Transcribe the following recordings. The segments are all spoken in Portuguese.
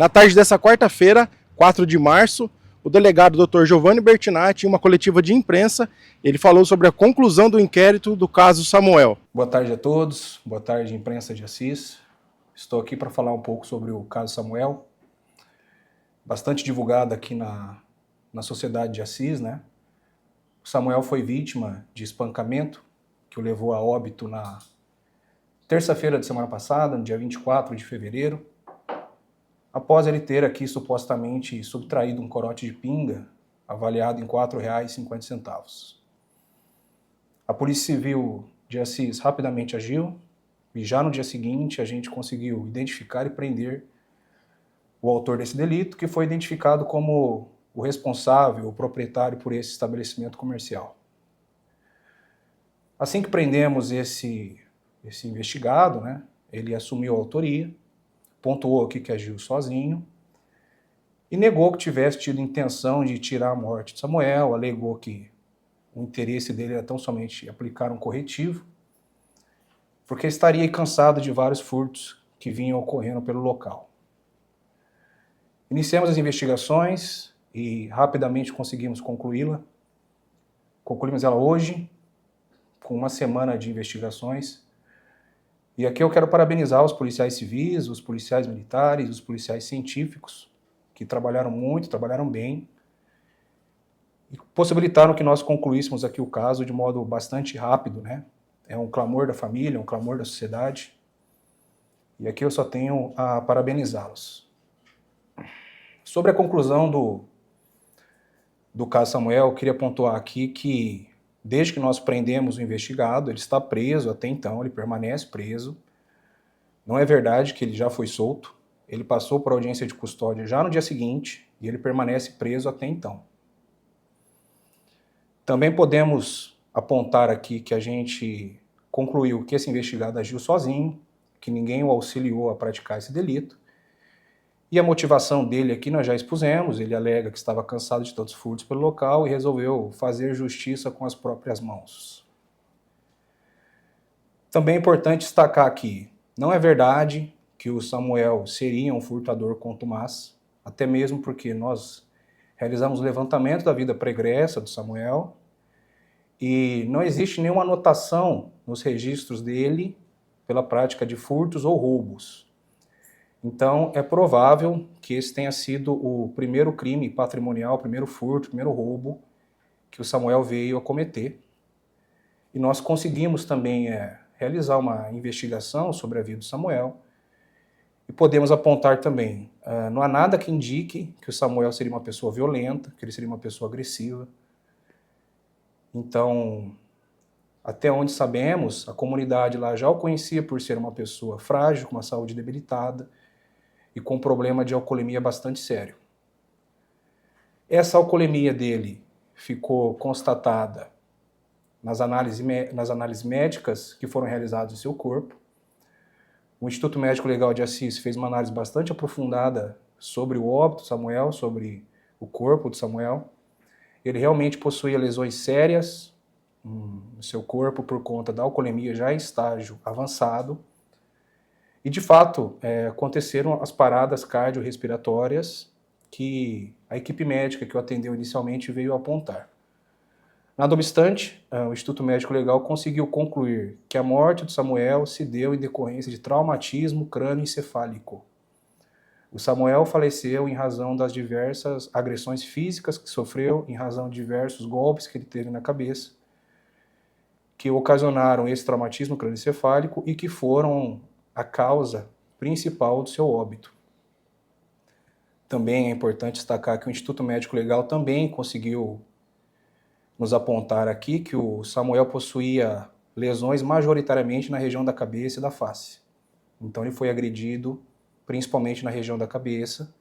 Na tarde dessa quarta-feira, 4 de março, o delegado Dr. Giovanni Bertinati, em uma coletiva de imprensa, ele falou sobre a conclusão do inquérito do caso Samuel. Boa tarde a todos, boa tarde, imprensa de Assis. Estou aqui para falar um pouco sobre o caso Samuel, bastante divulgado aqui na sociedade de Assis, né? O Samuel foi vítima de espancamento, que o levou a óbito na terça-feira da semana passada, no dia 24 de fevereiro, após ele ter aqui supostamente subtraído um corote de pinga, avaliado em R$ 4,50. A Polícia Civil de Assis rapidamente agiu, e já no dia seguinte a gente conseguiu identificar e prender o autor desse delito, que foi identificado como o responsável, o proprietário por esse estabelecimento comercial. Assim que prendemos esse investigado, né, ele assumiu a autoria, pontuou aqui que agiu sozinho e negou que tivesse tido intenção de tirar a morte de Samuel, alegou que o interesse dele era tão somente aplicar um corretivo, porque estaria cansado de vários furtos que vinham ocorrendo pelo local. Iniciamos as investigações e rapidamente conseguimos concluí-la. Concluímos ela hoje, com uma semana de investigações. E aqui eu quero parabenizar os policiais civis, os policiais militares, os policiais científicos, que trabalharam muito, trabalharam bem, e possibilitaram que nós concluíssemos aqui o caso de modo bastante rápido, né? É um clamor da família, um clamor da sociedade. E aqui eu só tenho a parabenizá-los. Sobre a conclusão do caso Samuel, eu queria pontuar aqui que, desde que nós prendemos o investigado, ele está preso até então, ele permanece preso. Não é verdade que ele já foi solto, ele passou por audiência de custódia já no dia seguinte e ele permanece preso até então. Também podemos apontar aqui que a gente concluiu que esse investigado agiu sozinho, que ninguém o auxiliou a praticar esse delito. E a motivação dele aqui nós já expusemos, ele alega que estava cansado de tantos furtos pelo local e resolveu fazer justiça com as próprias mãos. Também é importante destacar aqui, não é verdade que o Samuel seria um furtador contumaz, até mesmo porque nós realizamos o levantamento da vida pregressa do Samuel e não existe nenhuma anotação nos registros dele pela prática de furtos ou roubos. Então, é provável que esse tenha sido o primeiro crime patrimonial, o primeiro furto, o primeiro roubo que o Samuel veio a cometer. E nós conseguimos também realizar uma investigação sobre a vida do Samuel e podemos apontar também, não há nada que indique que o Samuel seria uma pessoa violenta, que ele seria uma pessoa agressiva. Então, até onde sabemos, a comunidade lá já o conhecia por ser uma pessoa frágil, com uma saúde debilitada, e com um problema de alcoolemia bastante sério. Essa alcoolemia dele ficou constatada nas análises médicas que foram realizadas no seu corpo. O Instituto Médico Legal de Assis fez uma análise bastante aprofundada sobre o óbito do Samuel, sobre o corpo do Samuel. Ele realmente possuía lesões sérias no seu corpo por conta da alcoolemia já em estágio avançado. E, de fato, aconteceram as paradas cardiorrespiratórias que a equipe médica que o atendeu inicialmente veio apontar. Nada obstante, o Instituto Médico Legal conseguiu concluir que a morte do Samuel se deu em decorrência de traumatismo crânioencefálico. O Samuel faleceu em razão das diversas agressões físicas que sofreu, em razão de diversos golpes que ele teve na cabeça, que ocasionaram esse traumatismo crânioencefálico e que foram a causa principal do seu óbito. Também é importante destacar que o Instituto Médico Legal também conseguiu nos apontar aqui que o Samuel possuía lesões majoritariamente na região da cabeça e da face. Então ele foi agredido principalmente na região da cabeça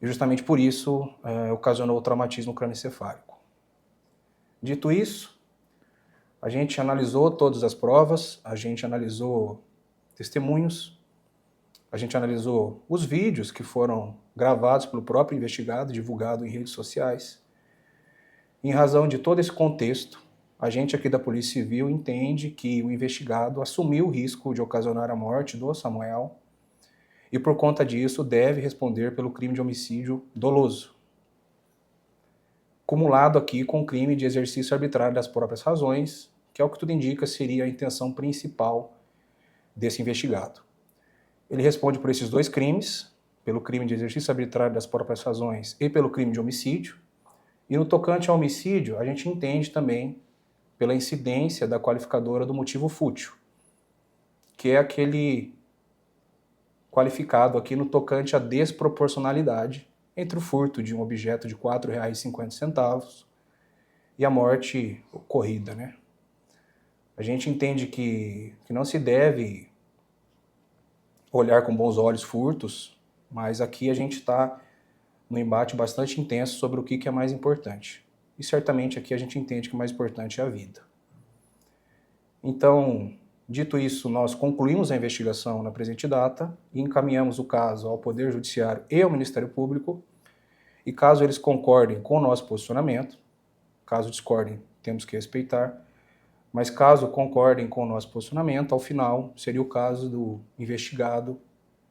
e justamente por isso ocasionou o traumatismo crânioencefálico. Dito isso, a gente analisou todas as provas, a gente analisou testemunhos, a gente analisou os vídeos que foram gravados pelo próprio investigado, divulgado em redes sociais. Em razão de todo esse contexto, a gente aqui da Polícia Civil entende que o investigado assumiu o risco de ocasionar a morte do Samuel e por conta disso deve responder pelo crime de homicídio doloso, cumulado aqui com o crime de exercício arbitrário das próprias razões, que é o que tudo indica seria a intenção principal desse investigado. Ele responde por esses dois crimes, pelo crime de exercício arbitrário das próprias razões e pelo crime de homicídio. E no tocante ao homicídio, a gente entende também pela incidência da qualificadora do motivo fútil, que é aquele qualificado aqui no tocante à desproporcionalidade entre o furto de um objeto de R$ 4,50 e a morte ocorrida, né? A gente entende que não se deve olhar com bons olhos furtos, mas aqui a gente está num embate bastante intenso sobre o que é mais importante. E certamente aqui a gente entende que o mais importante é a vida. Então, dito isso, nós concluímos a investigação na presente data e encaminhamos o caso ao Poder Judiciário e ao Ministério Público. E caso eles concordem com o nosso posicionamento, caso discordem, temos que respeitar, mas caso concordem com o nosso posicionamento, ao final seria o caso do investigado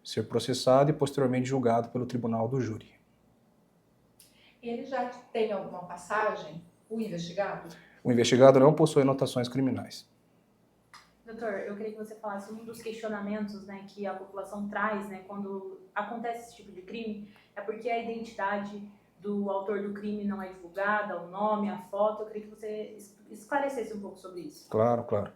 ser processado e posteriormente julgado pelo tribunal do júri. Ele já tem alguma passagem, o investigado? O investigado não possui anotações criminais. Doutor, eu queria que você falasse um dos questionamentos, né, que a população traz, né, quando acontece esse tipo de crime, é porque a identidade do autor do crime não é divulgada, o nome, a foto. Eu queria que você esclarecesse um pouco sobre isso. Claro, claro.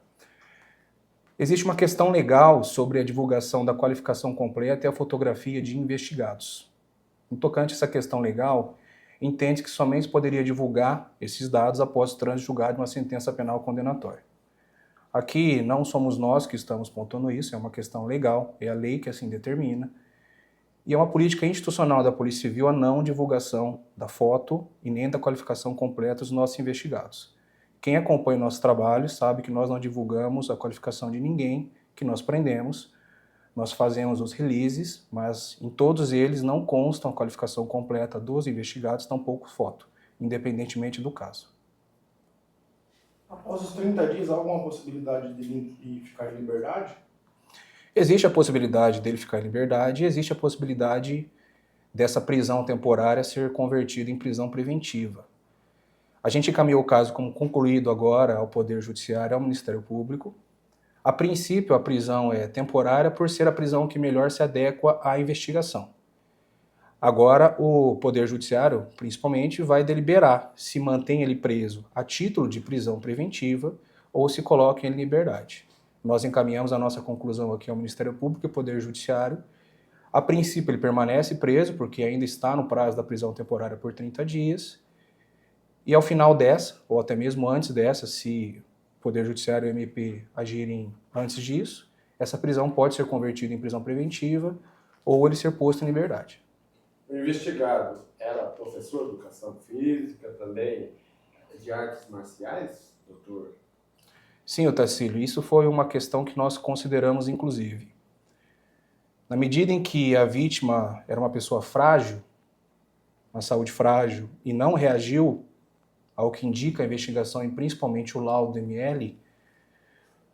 Existe uma questão legal sobre a divulgação da qualificação completa e a fotografia de investigados. No tocante a essa questão legal, entende que somente poderia divulgar esses dados após o trânsito julgado de uma sentença penal condenatória. Aqui não somos nós que estamos pontuando isso, é uma questão legal, é a lei que assim determina, e é uma política institucional da Polícia Civil a não divulgação da foto e nem da qualificação completa dos nossos investigados. Quem acompanha o nosso trabalho sabe que nós não divulgamos a qualificação de ninguém que nós prendemos. Nós fazemos os releases, mas em todos eles não constam a qualificação completa dos investigados, tampouco foto, independentemente do caso. Após os 30 dias, há alguma possibilidade de ele ficar em liberdade? Existe a possibilidade dele ficar em liberdade e existe a possibilidade dessa prisão temporária ser convertida em prisão preventiva. A gente encaminhou o caso como concluído agora ao Poder Judiciário e ao Ministério Público. A princípio, a prisão é temporária por ser a prisão que melhor se adequa à investigação. Agora, o Poder Judiciário, principalmente, vai deliberar se mantém ele preso a título de prisão preventiva ou se coloca em liberdade. Nós encaminhamos a nossa conclusão aqui ao Ministério Público e ao Poder Judiciário. A princípio, ele permanece preso, porque ainda está no prazo da prisão temporária por 30 dias. E ao final dessa, ou até mesmo antes dessa, se o Poder Judiciário e o MP agirem antes disso, essa prisão pode ser convertida em prisão preventiva ou ele ser posto em liberdade. O investigado era professor de educação física, também de artes marciais, doutor? Sim, Otacílio, isso foi uma questão que nós consideramos, inclusive. Na medida em que a vítima era uma pessoa frágil, uma saúde frágil, e não reagiu ao que indica a investigação e principalmente o laudo do ML,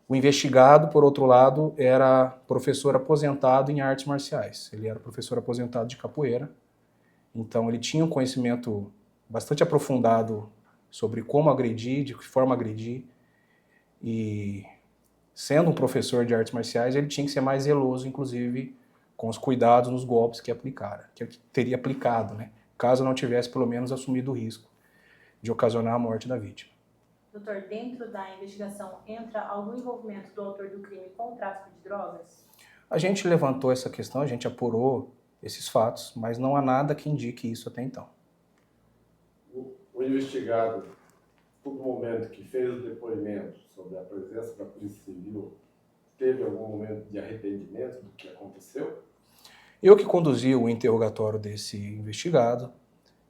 o investigado, por outro lado, era professor aposentado em artes marciais. Ele era professor aposentado de capoeira, então ele tinha um conhecimento bastante aprofundado sobre como agredir, de que forma agredir, e sendo um professor de artes marciais, ele tinha que ser mais zeloso, inclusive, com os cuidados nos golpes que aplicara, que teria aplicado, né? Caso não tivesse, pelo menos, assumido o risco de ocasionar a morte da vítima. Doutor, dentro da investigação entra algum envolvimento do autor do crime com o tráfico de drogas? A gente levantou essa questão, a gente apurou esses fatos, mas não há nada que indique isso até então. O investigado, todo momento que fez o depoimento sobre a presença da Polícia Civil, teve algum momento de arrependimento do que aconteceu? Eu que conduzi o interrogatório desse investigado,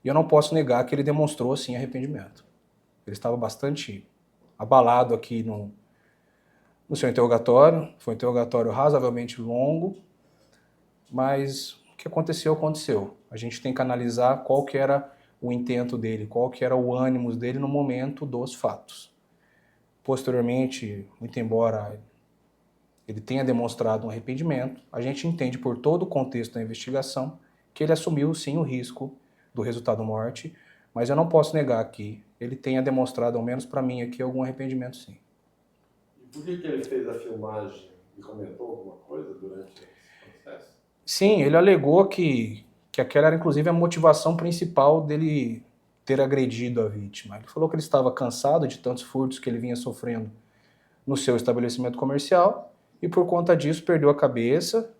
e eu não posso negar que ele demonstrou, sim, arrependimento. Ele estava bastante abalado aqui no seu interrogatório. Foi um interrogatório razoavelmente longo, mas o que aconteceu, aconteceu. A gente tem que analisar qual que era o intento dele, qual que era o ânimo dele no momento dos fatos. Posteriormente, muito embora ele tenha demonstrado um arrependimento, a gente entende por todo o contexto da investigação que ele assumiu sim o risco do resultado morte, mas eu não posso negar que ele tenha demonstrado, ao menos para mim aqui, algum arrependimento sim. E por que ele fez a filmagem e comentou alguma coisa durante esse processo? Sim, ele alegou que aquela era inclusive a motivação principal dele ter agredido a vítima. Ele falou que ele estava cansado de tantos furtos que ele vinha sofrendo no seu estabelecimento comercial e por conta disso perdeu a cabeça,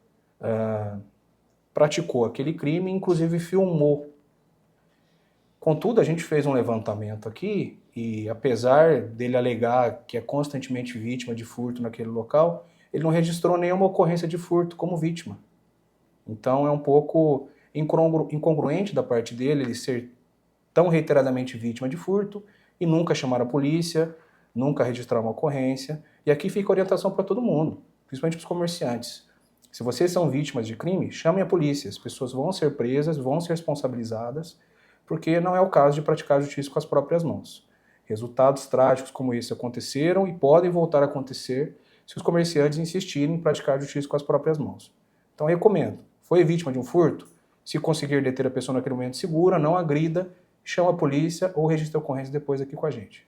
praticou aquele crime e inclusive filmou. Contudo, a gente fez um levantamento aqui e apesar dele alegar que é constantemente vítima de furto naquele local, ele não registrou nenhuma ocorrência de furto como vítima. Então é um pouco incongruente da parte dele ele ser tão reiteradamente vítima de furto e nunca chamar a polícia, nunca registrar uma ocorrência. E aqui fica orientação para todo mundo, principalmente para os comerciantes. Se vocês são vítimas de crime, chamem a polícia. As pessoas vão ser presas, vão ser responsabilizadas, porque não é o caso de praticar justiça com as próprias mãos. Resultados trágicos como esse aconteceram e podem voltar a acontecer se os comerciantes insistirem em praticar justiça com as próprias mãos. Então recomendo, foi vítima de um furto? Se conseguir deter a pessoa naquele momento, segura, não agrida, chama a polícia ou registra a ocorrência depois aqui com a gente.